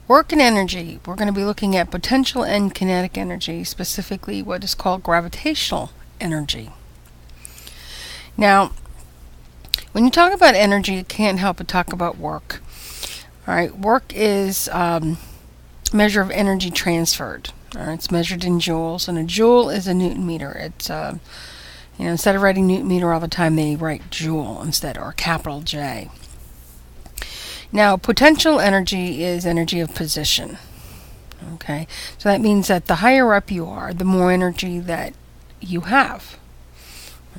Work and energy. We're going to be looking at potential and kinetic energy, specifically what is called gravitational energy. Now, when you talk about energy, you can't help but talk about work. All right, work is measure of energy transferred. All right, it's measured in joules, and a joule is a Newton meter. It's instead of writing Newton meter all the time, they write joule instead, or capital J. Now, potential energy is energy of position. Okay, so that means that the higher up you are, the more energy that you have.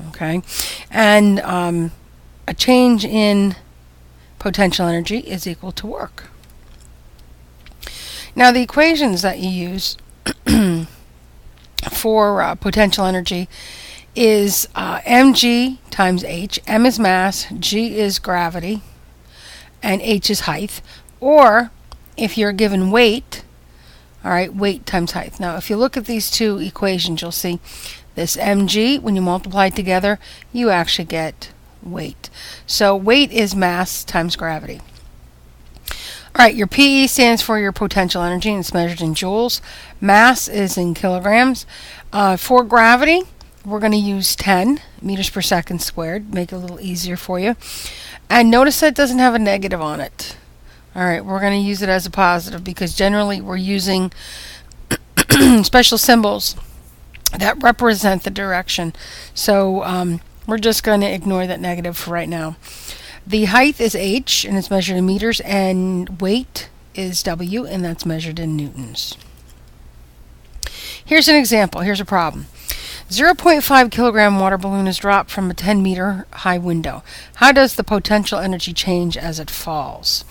Okay, and a change in potential energy is equal to work. Now, the equations that you use for potential energy is mg times h. M is mass, g is gravity, and h is height. Or, if you're given weight, all right, weight times height. Now, if you look at these two equations, you'll see this mg, when you multiply it together, you actually get weight. So weight is mass times gravity. All right, your PE stands for your potential energy, and it's measured in joules. Mass is in kilograms. For gravity, we're going to use 10 meters per second squared, make it a little easier for you. And notice that it doesn't have a negative on it. All right, we're going to use it as a positive because generally we're using special symbols that represent the direction. So we're just going to ignore that negative for right now. The height is h, and it's measured in meters, and weight is w, and that's measured in newtons. Here's an example. Here's a problem. 0.5 kilogram water balloon is dropped from a 10 meter high window. How does the potential energy change as it falls?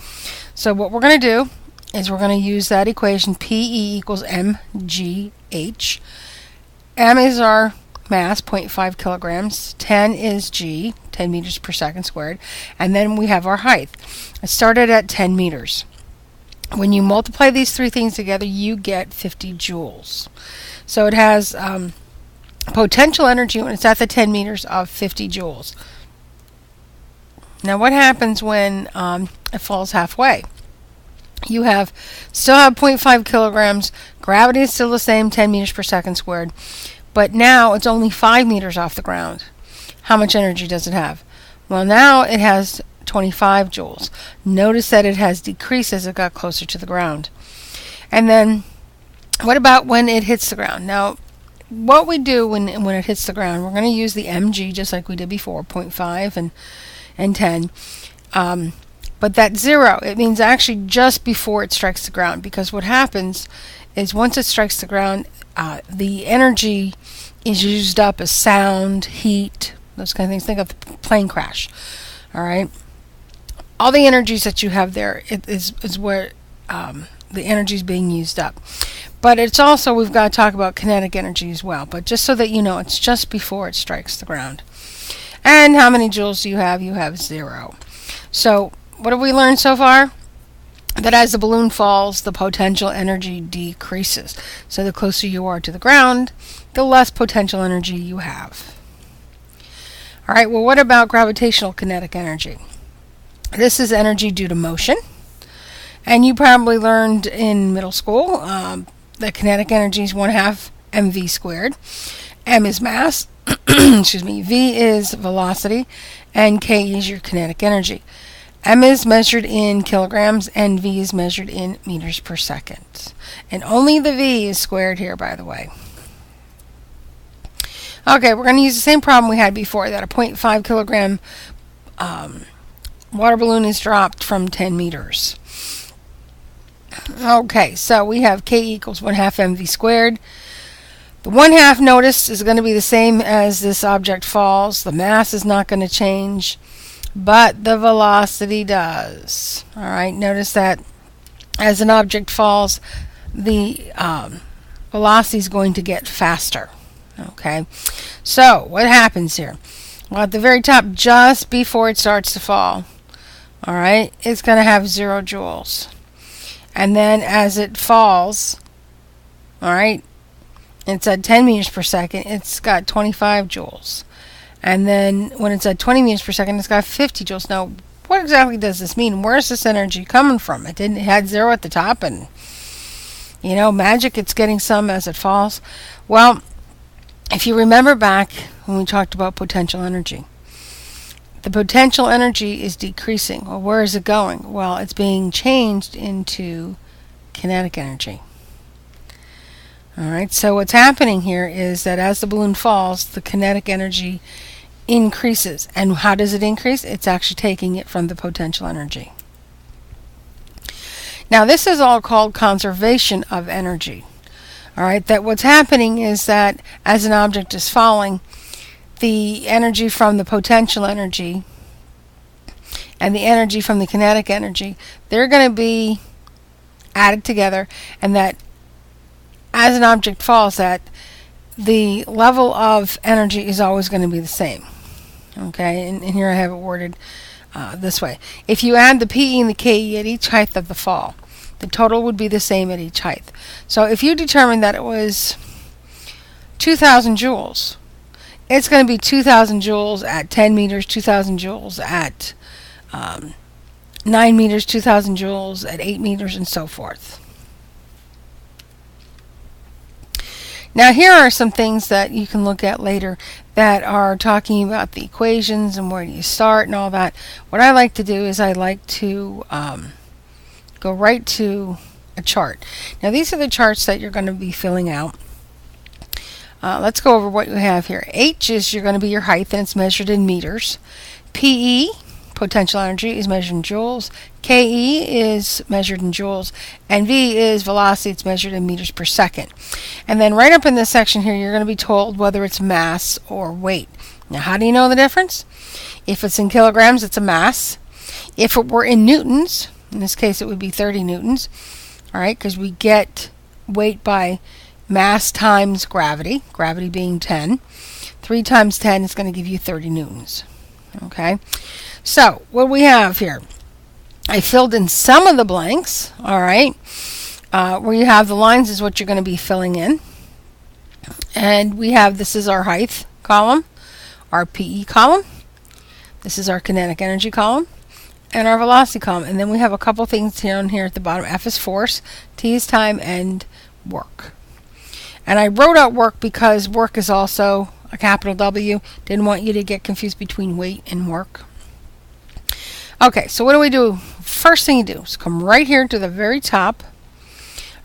So what we're going to do is we're going to use that equation, PE equals mgh. M is our mass, 0.5 kilograms. 10 is g, 10 meters per second squared. And then we have our height. It started at 10 meters. When you multiply these three things together, you get 50 joules. So it has potential energy when it's at the 10 meters of 50 joules. Now what happens when it falls halfway? You still have 0.5 kilograms. Gravity is still the same, 10 meters per second squared. But now it's only 5 meters off the ground. How much energy does it have? Well, now it has 25 joules. Notice that it has decreased as it got closer to the ground. And then, what about when it hits the ground? Now, what we do when it hits the ground, we're going to use the mg just like we did before, 0.5 and 10. But that 0, it means actually just before it strikes the ground, because what happens is once it strikes the ground, the energy is used up as sound, heat, those kind of things. Think of the plane crash. All right. All the energies that you have there is where the energy is being used up. But it's also, we've got to talk about kinetic energy as well. But just so that you know, it's just before it strikes the ground. And how many joules do you have? You have 0. So what have we learned so far? That as the balloon falls, the potential energy decreases. So the closer you are to the ground, the less potential energy you have. All right, well, what about gravitational kinetic energy? This is energy due to motion. And you probably learned in middle school that kinetic energy is 1/2 mv squared. M is mass, excuse me, v is velocity, and k is your kinetic energy. M is measured in kilograms, and v is measured in meters per second. And only the v is squared here, by the way. Okay, we're going to use the same problem we had before, that a 0.5 kilogram water balloon is dropped from 10 meters. Okay, so we have k equals 1/2 mv squared. The 1/2, notice, is going to be the same as this object falls. The mass is not going to change, but the velocity does. All right, notice that as an object falls, the velocity is going to get faster. Okay, so what happens here? Well, at the very top, just before it starts to fall, all right, it's going to have 0 joules. And then as it falls, all right, it's at 10 meters per second, it's got 25 joules. And then when it's at 20 meters per second, it's got 50 joules. Now, what exactly does this mean? Where's this energy coming from? It had 0 at the top, and magic, it's getting some as it falls. Well, if you remember back when we talked about potential energy, the potential energy is decreasing. Well, where is it going? Well, it's being changed into kinetic energy. All right, so what's happening here is that as the balloon falls, the kinetic energy increases. And how does it increase? It's actually taking it from the potential energy. Now, this is all called conservation of energy. All right, that what's happening is that as an object is falling, the energy from the potential energy and the energy from the kinetic energy, they're going to be added together, and that as an object falls, that the level of energy is always going to be the same. Okay, and here I have it worded this way. If you add the PE and the KE at each height of the fall, the total would be the same at each height. So if you determine that it was 2,000 joules, it's going to be 2,000 joules at 10 meters, 2,000 joules at 9 meters, 2,000 joules at 8 meters, and so forth. Now, here are some things that you can look at later that are talking about the equations and where do you start and all that. What I like to do is I like to go right to a chart. Now, these are the charts that you're going to be filling out. Let's go over what you have here. H is going to be your height, and it's measured in meters. PE, potential energy, is measured in joules. KE is measured in joules. And V is velocity. It's measured in meters per second. And then right up in this section here, you're going to be told whether it's mass or weight. Now, how do you know the difference? If it's in kilograms, it's a mass. If it were in newtons, in this case, it would be 30 newtons. All right, because we get weight by mass times gravity, gravity being 10. 3 times 10 is going to give you 30 newtons. Okay, so what we have here, I filled in some of the blanks. All right, where you have the lines is what you're going to be filling in. And we have, this is our height column, our PE column. This is our kinetic energy column, and our velocity column. And then we have a couple things here at the bottom. F is force, T is time, and work. And I wrote out work because work is also a capital W. Didn't want you to get confused between weight and work. Okay, so what do we do? First thing you do is come right here to the very top,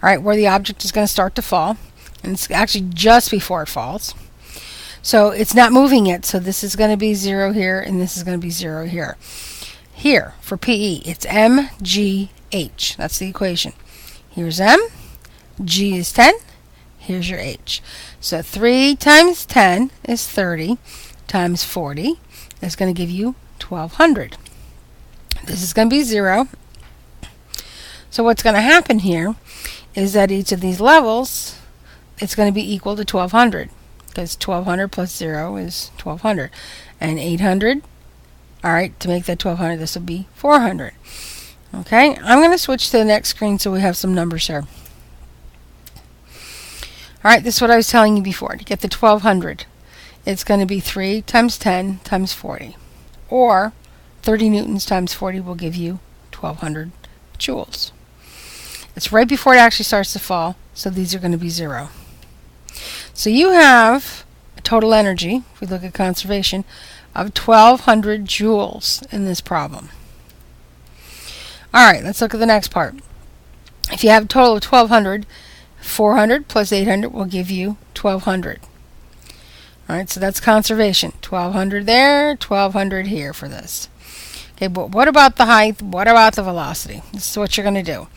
all right, where the object is going to start to fall. And it's actually just before it falls. So it's not moving yet, so this is going to be 0 here, and this is going to be 0 here. Here, for PE, it's mgh. That's the equation. Here's m, g is 10, here's your h. So 3 times 10 is 30, times 40 is going to give you 1,200. This is going to be 0. So what's going to happen here is that each of these levels, it's going to be equal to 1,200. Because 1,200 plus 0 is 1,200. And 800, all right, to make that 1,200, this will be 400. Okay, I'm going to switch to the next screen so we have some numbers here. All right, this is what I was telling you before. To get the 1,200, it's going to be 3 times 10 times 40. Or 30 newtons times 40 will give you 1,200 joules. It's right before it actually starts to fall, so these are going to be 0. So you have a total energy, if we look at conservation, of 1,200 joules in this problem. All right, let's look at the next part. If you have a total of 1,200, 400 plus 800 will give you 1,200. All right, so that's conservation. 1,200 there, 1,200 here for this. Okay, but what about the height? What about the velocity? This is what you're going to do.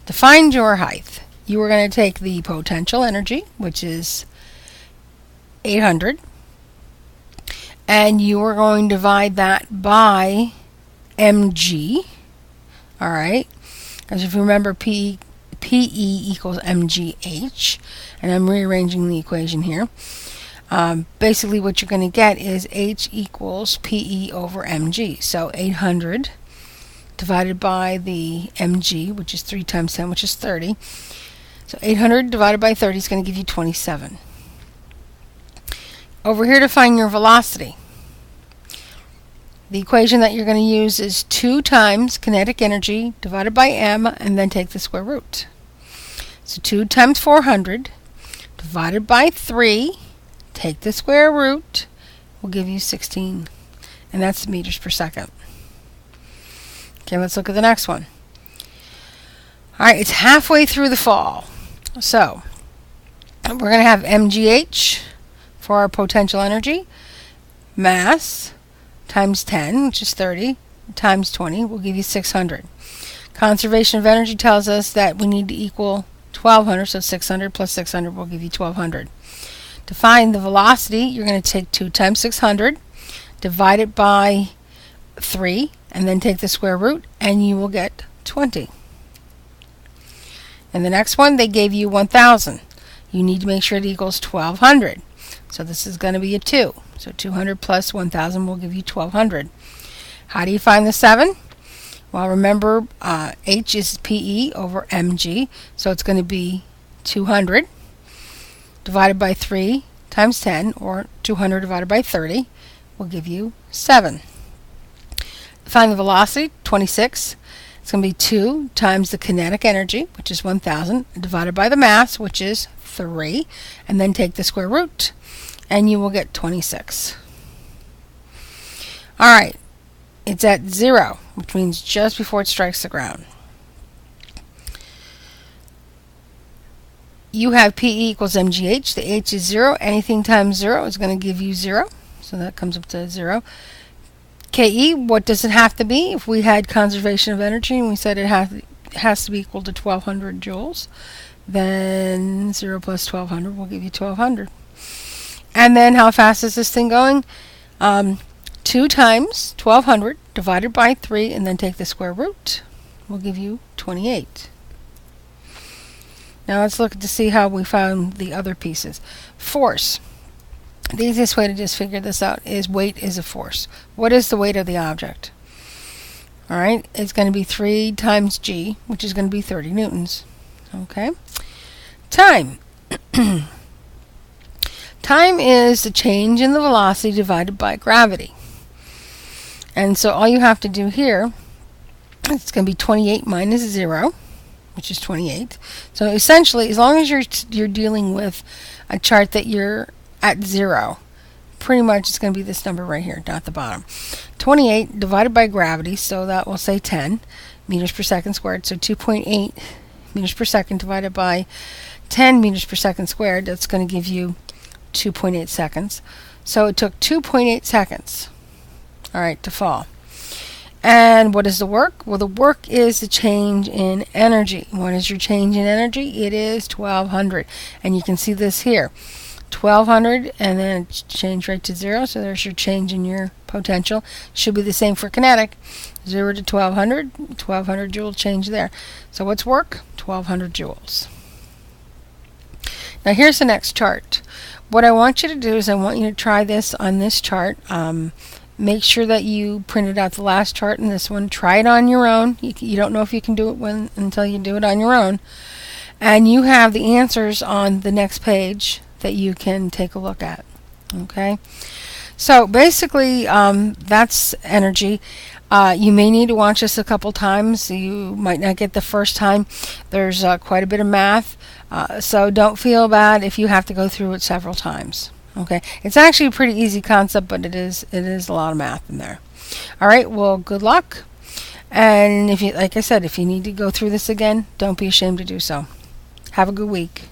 To find your height, you are going to take the potential energy, which is 800, and you are going to divide that by mg. All right, because if you remember, PE equals mgh, and I'm rearranging the equation here. Basically, what you're going to get is h equals PE over mg. So 800 divided by the mg, which is 3 times 10, which is 30. So 800 divided by 30 is going to give you 27. Over here to find your velocity. The equation that you're going to use is 2 times kinetic energy divided by m, and then take the square root. So 2 times 400 divided by 3, take the square root, will give you 16. And that's meters per second. Okay, let's look at the next one. Alright, it's halfway through the fall. So, we're going to have mgh for our potential energy. Mass times 10, which is 30, times 20 will give you 600. Conservation of energy tells us that we need to equal 1200, so 600 plus 600 will give you 1200. To find the velocity, you're going to take 2 times 600, divide it by 3, and then take the square root, and you will get 20. And the next one, they gave you 1000. You need to make sure it equals 1200. So this is going to be a 2. So 200 plus 1000 will give you 1200. How do you find the 7? Well, remember, H is PE over mg, so it's going to be 200 divided by 3 times 10, or 200 divided by 30, will give you 7. Find the velocity, 26. It's going to be 2 times the kinetic energy, which is 1000, divided by the mass, which is 3, and then take the square root, and you will get 26. Alright, it's at 0, which means just before it strikes the ground. You have PE equals mgh. The h is 0. Anything times 0 is going to give you 0. So that comes up to 0. KE, what does it have to be? If we had conservation of energy and we said it has to be equal to 1200 joules, then 0 plus 1200 will give you 1200. And then how fast is this thing going? 2 times 1200 divided by 3, and then take the square root, will give you 28. Now let's look to see how we found the other pieces. Force. The easiest way to just figure this out is weight is a force. What is the weight of the object? Alright, it's going to be 3 times g, which is going to be 30 newtons. Okay. Time. Time is the change in the velocity divided by gravity. And so all you have to do here, it's going to be 28 minus 0, which is 28. So essentially, as long as you're dealing with a chart that you're at 0, pretty much it's going to be this number right here, down at the bottom. 28 divided by gravity, so that will say 10 meters per second squared. So 2.8 meters per second divided by 10 meters per second squared, that's going to give you 2.8 seconds. So it took 2.8 seconds, alright, to fall. And what is the work? Well, the work is the change in energy. What is your change in energy? It is 1200. And you can see this here. 1200, and then change right to 0. So there's your change in your potential. Should be the same for kinetic. 0 to 1200. 1200 joule change there. So what's work? 1200 joules. Now here's the next chart. What I want you to do is I want you to try this on this chart. Make sure that you printed out the last chart in this one. Try it on your own. You don't know if you can do it until you do it on your own. And you have the answers on the next page that you can take a look at. Okay? So basically, that's energy. You may need to watch this a couple times. You might not get the first time. There's quite a bit of math. So don't feel bad if you have to go through it several times. Okay, it's actually a pretty easy concept, but it is a lot of math in there. All right, well, good luck. And if you, like I said, if you need to go through this again, don't be ashamed to do so. Have a good week.